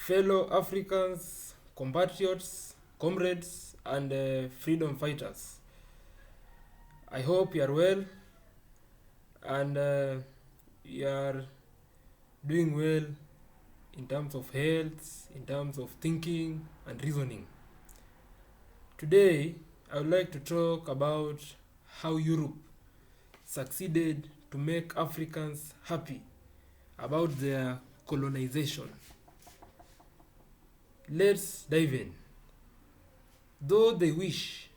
fellow Africans, compatriots, comrades, and freedom fighters. I hope you are well and you are doing well in terms of health, in terms of thinking and reasoning. Today, I would like to talk about how Europe succeeded to make Africans happy about their colonization. Let's dive in. Though they wish,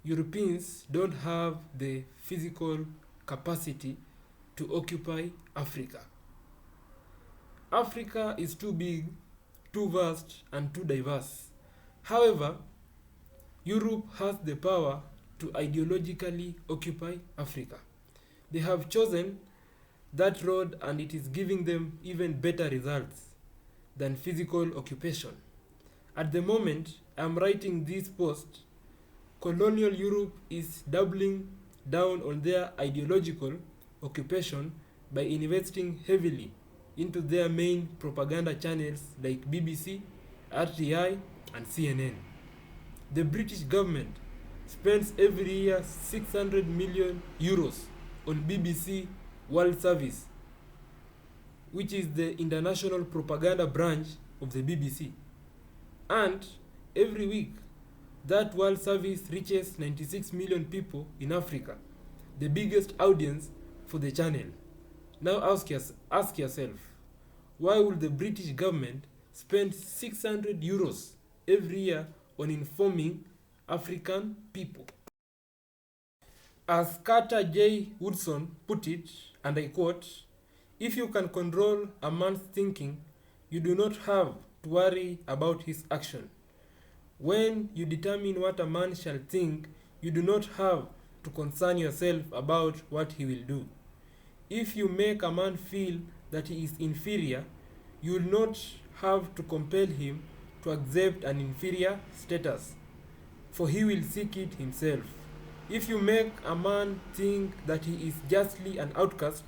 Europeans don't have the physical capacity to occupy Africa. Africa is too big, too vast, and too diverse. However, Europe has the power to ideologically occupy Africa. They have chosen that road and it is giving them even better results than physical occupation. At the moment I am writing this post, colonial Europe is doubling down on their ideological occupation by investing heavily into their main propaganda channels like BBC, RTI, and CNN. The British government spends every year 600 million euros on BBC World Service, which is the international propaganda branch of the BBC. And every week, that World Service reaches 96 million people in Africa, the biggest audience for the channel. Now ask yourself, why would the British government spend 600 euros every year on informing African people? As Carter J. Woodson put it, and I quote, "If you can control a man's thinking, you do not have to worry about his action. When you determine what a man shall think, you do not have to concern yourself about what he will do. If you make a man feel that he is inferior, you will not have to compel him to accept an inferior status, for he will seek it himself. If you make a man think that he is justly an outcast,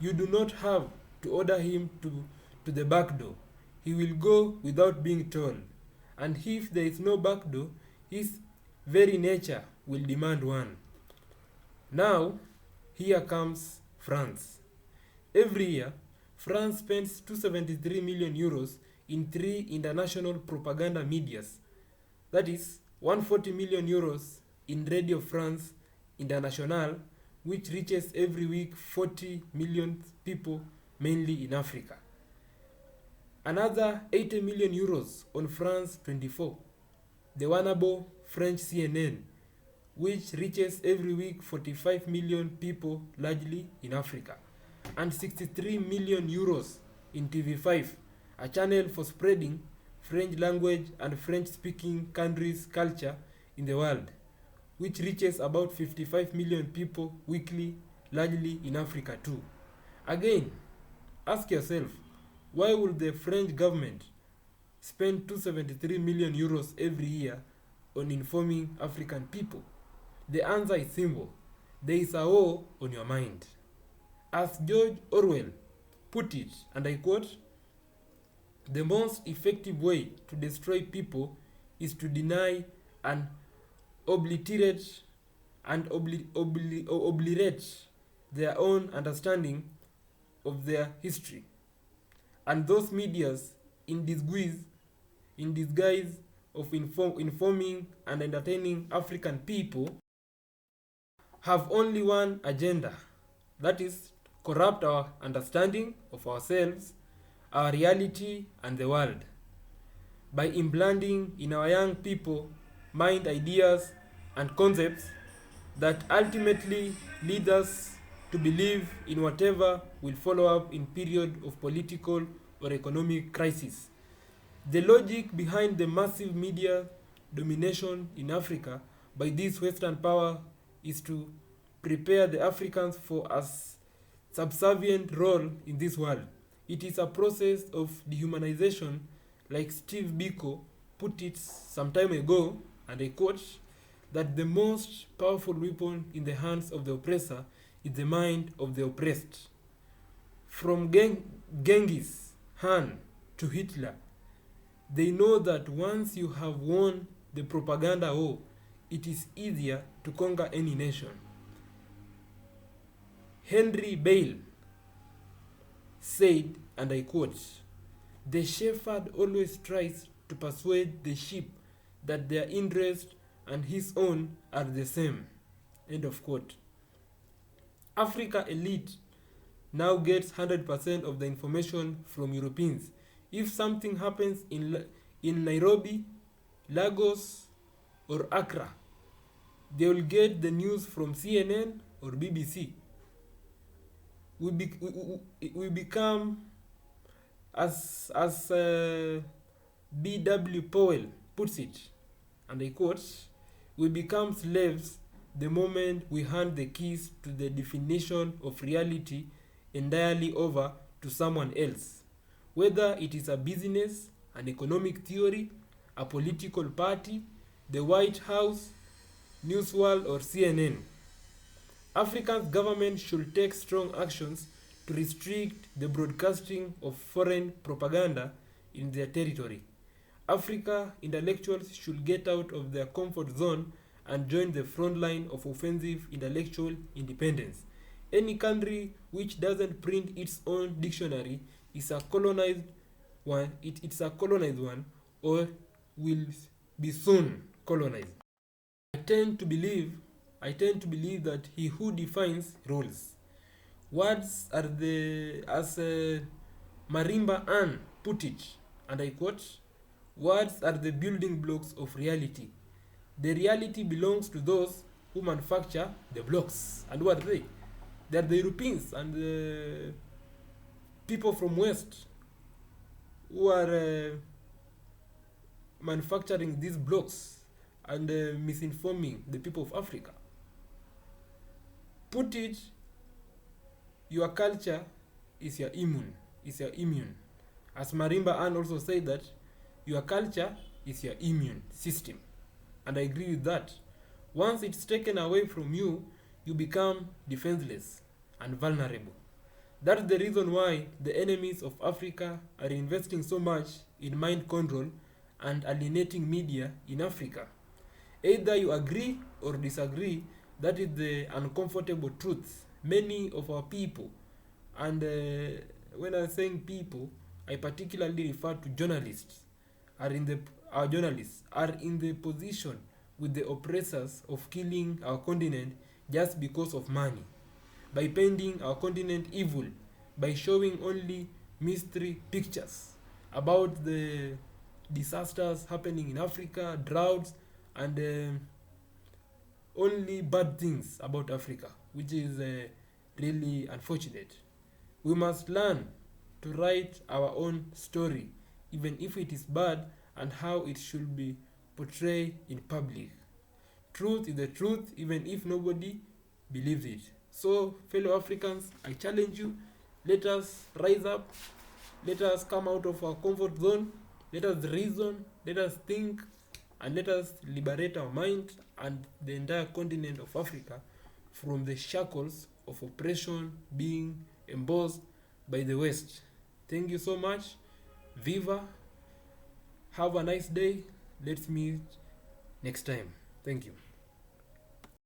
you do not have to order him to the back door. He will go without being told. And if there is no back door, his very nature will demand one." Now, here comes France. Every year, France spends 273 million euros in 3 international propaganda medias. That is 140 million euros in Radio France Internationale, which reaches every week 40 million people, mainly in Africa. Another 80 million euros on France 24, the winnable French CNN, which reaches every week 45 million people, largely in Africa. And 63 million euros in TV5, a channel for spreading French language and French-speaking countries' culture in the world, which reaches about 55 million people weekly, largely in Africa too. Again, ask yourself, why would the French government spend 273 million euros every year on informing African people? The answer is simple. There is a war on your mind. As George Orwell put it, and I quote, "The most effective way to destroy people is to deny and obliterate their own understanding of their history. And those medias, in disguise of informing and entertaining African people, have only one agenda, that is, corrupt our understanding of ourselves, our reality, and the world, by implanting in our young people mind ideas and concepts that ultimately lead us to believe in whatever will follow up in period of political or economic crisis. The logic behind the massive media domination in Africa by this Western power is to prepare the Africans for a subservient role in this world. It is a process of dehumanization, like Steve Biko put it some time ago, and I quote, that the most powerful weapon in the hands of the oppressor is the mind of the oppressed. From Genghis Khan to Hitler, They know that once you have won the propaganda war, it is easier to conquer any nation. Henry Bale said, and I quote, "The shepherd always tries to persuade the sheep that their interest and his own are the same." End of quote. Africa elite now gets 100% of the information from Europeans. If something happens in Nairobi, Lagos, or Accra, they will get the news from CNN or BBC. We become, as B.W. Powell puts it, and I quote, "We become slaves the moment we hand the keys to the definition of reality entirely over to someone else, whether it is a business, an economic theory, a political party, the White House, News World, or CNN. Africa's government should take strong actions to restrict the broadcasting of foreign propaganda in their territory. Africa intellectuals should get out of their comfort zone and join the front line of offensive intellectual independence. Any country which doesn't print its own dictionary is a colonized one. It's a colonized one, or will be soon colonized. I tend to believe that he who defines rules. Words are as Marimba Ann put it, and I quote, "Words are the building blocks of reality. The reality belongs to those who manufacture the blocks." And what are they? They are the Europeans and the people from West who are manufacturing these blocks and misinforming the people of Africa. Put it, your culture is your immune. As Marimba Ann also said that your culture is your immune system. And I agree with that. Once it's taken away from you, you become defenseless and vulnerable. That's the reason why the enemies of Africa are investing so much in mind control and alienating media in Africa. Either you agree or disagree, that is the uncomfortable truth. Many of our people, and when I'm saying people, I particularly refer to journalists, our journalists are in the position with the oppressors of killing our continent just because of money, by painting our continent evil, by showing only mystery pictures about the disasters happening in Africa, droughts, and only bad things about Africa, which is really unfortunate. We must learn to write our own story, even if it is bad, and how it should be portrayed in public. Truth is the truth, even if nobody believes it. So, fellow Africans, I challenge you, let us rise up, let us come out of our comfort zone, let us reason, let us think, and let us liberate our mind and the entire continent of Africa from the shackles of oppression being embossed by the West. Thank you so much. Viva. Have a nice day. Let's meet next time. Thank you.